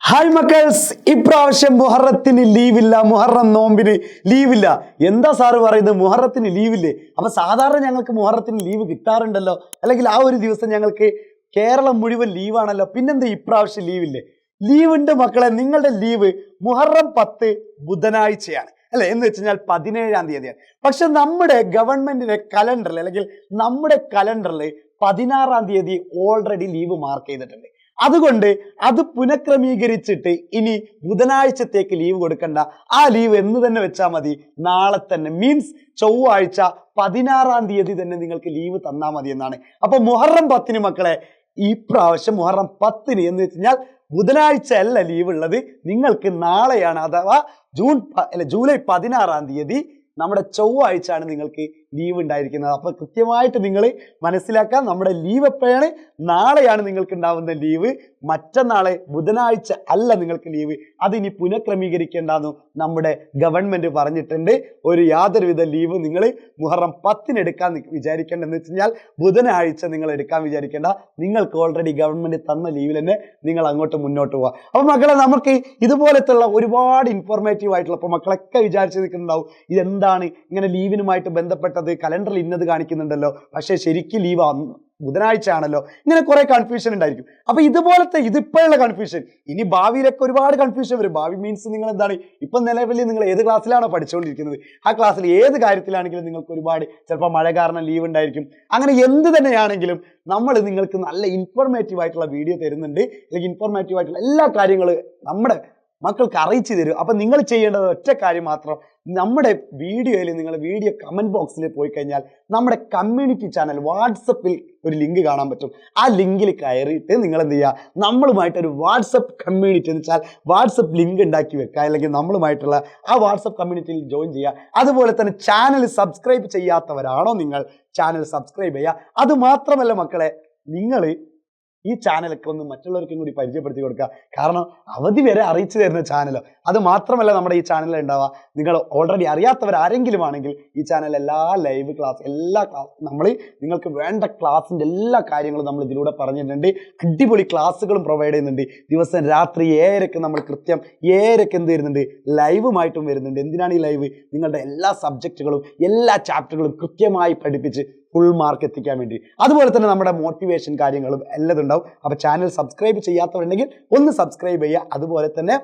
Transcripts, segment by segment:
Hi മക്കൾസ്, ഇപ്രാവശ്യം മുഹറത്തിന് ലീവില്ല, മുഹറം നോമ്പിന് ലീവില്ല. എന്താ സാറ് പറയുന്നത്? മുഹറത്തിന് ലീവില്ലേ? അപ്പൊ സാധാരണ ഞങ്ങൾക്ക് മുഹറത്തിന് ലീവ് കിട്ടാറുണ്ടല്ലോ, അല്ലെങ്കിൽ ആ ഒരു ദിവസം ഞങ്ങൾക്ക് കേരളം മുഴുവൻ ലീവാണല്ലോ, പിന്നെന്താ ഇപ്രാവശ്യം ലീവില്ലേ? ലീവുണ്ട് മക്കളെ. നിങ്ങളുടെ ലീവ് മുഹറം 10 ബുധനാഴ്ചയാണ് അല്ലെ, എന്ന് വെച്ച് കഴിഞ്ഞാൽ 17-ാം തീയതിയാണ്. പക്ഷെ നമ്മുടെ ഗവൺമെന്റിന്റെ കലണ്ടറിൽ അല്ലെങ്കിൽ നമ്മുടെ കലണ്ടറിൽ 16-ാം തീയതി ഓൾറെഡി ലീവ് മാർക്ക് ചെയ്തിട്ടുണ്ട്. അതുകൊണ്ട് അത് പുനഃക്രമീകരിച്ചിട്ട് ഇനി ബുധനാഴ്ചത്തേക്ക് ലീവ് കൊടുക്കണ്ട. ആ ലീവ് എന്ന് തന്നെ വെച്ചാൽ മതി. നാളെ തന്നെ, മീൻസ് ചൊവ്വാഴ്ച 16-ാം തീയതി തന്നെ നിങ്ങൾക്ക് ലീവ് തന്നാൽ മതി എന്നാണ്. അപ്പൊ മുഹറം 10-ന് മക്കളെ, ഈ പ്രാവശ്യം മുഹറം 10-ന് എന്ന് വെച്ച് കഴിഞ്ഞാൽ ബുധനാഴ്ച അല്ല ലീവ് ഉള്ളത്, നിങ്ങൾക്ക് നാളെയാണ്. അഥവാ ജൂലൈ 16-ാം തീയതി നമ്മുടെ ചൊവ്വാഴ്ച ആണ് നിങ്ങൾക്ക് ലീവ് ഉണ്ടായിരിക്കുന്നത്. അപ്പൊ കൃത്യമായിട്ട് നിങ്ങൾ മനസ്സിലാക്കാം, നമ്മുടെ ലീവ് എപ്പോഴാണ്? നാളെയാണ് നിങ്ങൾക്ക് ഉണ്ടാവുന്ന ലീവ്. മറ്റന്നാളെ ബുധനാഴ്ച അല്ല നിങ്ങൾക്ക് ലീവ്. അതിനി പുനഃക്രമീകരിക്കേണ്ടെന്നു നമ്മുടെ ഗവൺമെന്റ് പറഞ്ഞിട്ടുണ്ട്. ഒരു യാതൊരുവിധ ലീവ് നിങ്ങൾ മുഹറം 10-ന് എടുക്കാൻ വിചാരിക്കേണ്ടെന്ന് വെച്ച് കഴിഞ്ഞാൽ ബുധനാഴ്ച നിങ്ങൾ എടുക്കാൻ വിചാരിക്കേണ്ട. നിങ്ങൾക്ക് ഓൾറെഡി ഗവൺമെന്റ് തന്ന ലീവിൽ തന്നെ നിങ്ങൾ അങ്ങോട്ട് മുന്നോട്ട് പോവാ. അപ്പൊ മക്കളെ, നമുക്ക് ഇതുപോലത്തുള്ള ഒരുപാട് ഇൻഫോർമേറ്റീവ് ആയിട്ടുള്ള, ഇപ്പൊ മക്കളൊക്കെ വിചാരിച്ചു നിൽക്കുന്നുണ്ടാവും, ഇതെന്താണ് ഇങ്ങനെ ലീവിനുമായിട്ട് ബന്ധപ്പെട്ടത്, കലണ്ടറിൽ ഇന്നത് കാണിക്കുന്നുണ്ടല്ലോ, പക്ഷെ ശരിക്കും ലീവ് ബുധനാഴ്ച ആണല്ലോ, ഇങ്ങനെ കുറെ കൺഫ്യൂഷൻ ഉണ്ടായിരിക്കും. അപ്പൊ ഇതുപോലത്തെ ഇതിപ്പോഴുള്ള കൺഫ്യൂഷൻ ഇനി ഭാവിയിലൊക്കെ ഒരുപാട് കൺഫ്യൂഷൻ വരും. ഭാവി മീൻസ് നിങ്ങൾ എന്താണ്, ഇപ്പം നിലവിൽ നിങ്ങൾ ഏത് ക്ലാസ്സിലാണോ പഠിച്ചുകൊണ്ടിരിക്കുന്നത്, ആ ക്ലാസ്സിൽ ഏത് കാര്യത്തിലാണെങ്കിലും നിങ്ങൾക്ക് ഒരുപാട് ചിലപ്പോൾ മഴ കാരണം ലീവ് ഉണ്ടായിരിക്കും. അങ്ങനെ എന്ത് തന്നെയാണെങ്കിലും നമ്മൾ നിങ്ങൾക്ക് നല്ല ഇൻഫോർമേറ്റീവ് ആയിട്ടുള്ള വീഡിയോ തരുന്നുണ്ട്, അല്ലെങ്കിൽ ഇൻഫോർമേറ്റീവ് ആയിട്ടുള്ള എല്ലാ കാര്യങ്ങളും നമ്മുടെ മക്കൾക്ക് അറിയിച്ചു തരും. അപ്പൊ നിങ്ങൾ ചെയ്യേണ്ടത് ഒറ്റ കാര്യം മാത്രം, നമ്മുടെ വീഡിയോയിൽ നിങ്ങൾ വീഡിയോ കമന്റ് ബോക്സിൽ പോയി കഴിഞ്ഞാൽ നമ്മുടെ കമ്മ്യൂണിറ്റി ചാനൽ വാട്സപ്പിൽ ഒരു ലിങ്ക് കാണാൻ പറ്റും. ആ ലിങ്കിൽ കയറിയിട്ട് നിങ്ങൾ എന്ത് ചെയ്യുക, നമ്മളുമായിട്ട് ഒരു വാട്സപ്പ് കമ്മ്യൂണിറ്റി എന്ന് വെച്ചാൽ വാട്സപ്പ് ലിങ്ക് ഉണ്ടാക്കി വെക്കുക, അല്ലെങ്കിൽ നമ്മളുമായിട്ടുള്ള ആ വാട്സപ്പ് കമ്മ്യൂണിറ്റിയിൽ ജോയിൻ ചെയ്യുക. അതുപോലെ തന്നെ ചാനൽ സബ്സ്ക്രൈബ് ചെയ്യാത്തവരാണോ നിങ്ങൾ, ചാനൽ സബ്സ്ക്രൈബ് ചെയ്യുക. അത് മാത്രമല്ല മക്കളെ, നിങ്ങൾ ഈ ചാനലൊക്കെ ഒന്ന് മറ്റുള്ളവർക്കും കൂടി പരിചയപ്പെടുത്തി കൊടുക്കുക. കാരണം അവധി വരെ അറിയിച്ചു തരുന്ന ചാനലോ. അത് മാത്രമല്ല നമ്മുടെ ഈ ചാനലിൽ ഉണ്ടാവുക, നിങ്ങൾ ഓൾറെഡി അറിയാത്തവർ ആരെങ്കിലും ആണെങ്കിൽ ഈ ചാനൽ എല്ലാ ലൈവ് ക്ലാസ്, നമ്മൾ നിങ്ങൾക്ക് വേണ്ട ക്ലാസ്സിൻ്റെ എല്ലാ കാര്യങ്ങളും നമ്മൾ ഇതിലൂടെ പറഞ്ഞിട്ടുണ്ട്. അടിപൊളി ക്ലാസ്സുകളും പ്രൊവൈഡ് ചെയ്യുന്നുണ്ട്. ദിവസം രാത്രി 7:00 നമ്മൾ കൃത്യം 7:00 എന്ത് വരുന്നുണ്ട്, ലൈവുമായിട്ടും വരുന്നുണ്ട്. എന്തിനാണ് ഈ ലൈവ്? നിങ്ങളുടെ എല്ലാ സബ്ജക്റ്റുകളും എല്ലാ ചാപ്റ്ററുകളും കൃത്യമായി പഠിപ്പിച്ച് ഫുൾ മാർക്ക് എത്തിക്കാൻ വേണ്ടി. അതുപോലെ തന്നെ നമ്മുടെ മോട്ടിവേഷൻ കാര്യങ്ങളും എല്ലാം ഉണ്ടാവും. അപ്പൊ ചാനൽ സബ്സ്ക്രൈബ് ചെയ്യാത്തവരുണ്ടെങ്കിൽ ഒന്ന് സബ്സ്ക്രൈബ് ചെയ്യുക. അതുപോലെ തന്നെ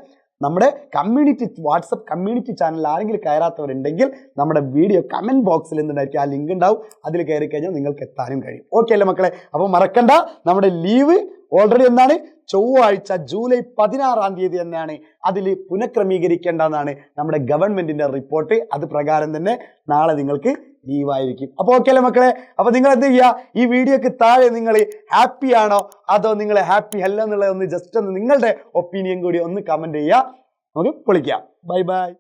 നമ്മുടെ കമ്മ്യൂണിറ്റി വാട്സപ്പ് കമ്മ്യൂണിറ്റി ചാനൽ ആരെങ്കിലും കയറാത്തവരുണ്ടെങ്കിൽ നമ്മുടെ വീഡിയോ കമന്റ് ബോക്സിൽ എന്തുണ്ടായിരിക്കും, ആ ലിങ്ക് ഉണ്ടാവും. അതിൽ കയറി കഴിഞ്ഞാൽ നിങ്ങൾക്ക് എത്താനും കഴിയും. ഓക്കെ അല്ലേ മക്കളെ? അപ്പോൾ മറക്കണ്ട, നമ്മുടെ ലീവ് ഓൾറെഡി എന്താണ്, ചൊവ്വാഴ്ച ജൂലൈ 16-ാം തീയതി തന്നെയാണ്. അതിൽ പുനഃക്രമീകരിക്കേണ്ടതാണ് നമ്മുടെ ഗവൺമെന്റിന്റെ റിപ്പോർട്ട്. അത് പ്രകാരം തന്നെ നാളെ നിങ്ങൾക്ക് ലീവായിരിക്കും. അപ്പോൾ ഓക്കെ അല്ലേ മക്കളെ? അപ്പൊ നിങ്ങൾ എന്ത് ചെയ്യുക, ഈ വീഡിയോക്ക് താഴെ നിങ്ങൾ ഹാപ്പി ആണോ അതോ നിങ്ങൾ ഹാപ്പി അല്ല എന്നുള്ളത് ഒന്ന് ജസ്റ്റ് ഒന്ന് നിങ്ങളുടെ ഒപ്പീനിയൻ കൂടി ഒന്ന് കമന്റ് ചെയ്യുക. നമുക്ക് പൊളിക്കാം. Bye by.